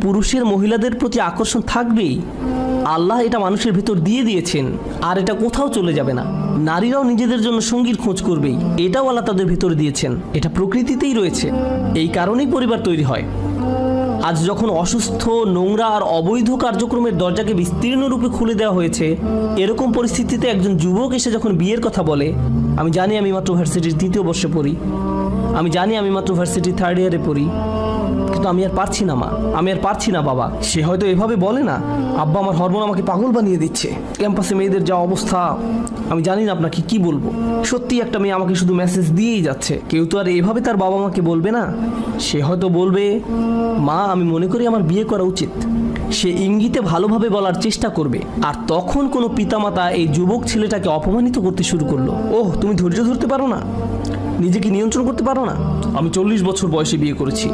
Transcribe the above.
পুরুষের মহিলাদের প্রতি আকর্ষণ থাকবেই। আল্লাহ এটা মানুষের ভিতর দিয়ে দিয়েছেন, আর এটা কোথাও চলে যাবে না। নারীরাও নিজেদের জন্য সঙ্গীর খোঁজ করবেই, এটাও আল্লাহ তাদের ভিতর দিয়েছেন। এটা প্রকৃতিতেই রয়েছে, এই কারণেই পরিবার তৈরি হয়। আজ যখন অসুস্থ, নোংরা আর অবৈধ কার্যক্রমের দরজাকে বিস্তীর্ণ রূপে খুলে দেওয়া হয়েছে, এরকম পরিস্থিতিতে একজন যুবক এসে যখন বিয়ের কথা বলে, আমি জানি আমি মাত্র ভার্সিটির 3য় বর্ষে পড়ি, আমি জানি আমি মাত্র ভার্সিটির 3rd ইয়ারে পড়ি, কিন্তু আমি আর পারছি না মা, আমি আর পারছি না বাবা। সে হয়তো এভাবে বলে না, আব্বা আমার হরমোন আমাকে পাগল বানিয়ে দিচ্ছে, ক্যাম্পাসে মেয়েদের যা অবস্থা, আমি জানি না আপনাকে কি বলবো। সত্যি একটা মেয়ে আমাকে শুধু মেসেজ দিয়েই যাচ্ছে। কেউ তো আর এভাবে তার বাবা মাকে বলবে না। সে হয়তো বলবে, মা আমি মনে করি আমার বিয়ে করা উচিত। সে ইঙ্গিতে ভালোভাবে বলার চেষ্টা করবে। আর তখন কোনো পিতামাতা এই যুবক ছেলেটাকে অপমানিত করতে শুরু করলো। ওহ, তুমি ধৈর্য ধরতে পারো না, নিজেকে নিয়ন্ত্রণ করতে পারো না। আমি 40 বছর বয়সে বিয়ে করেছি,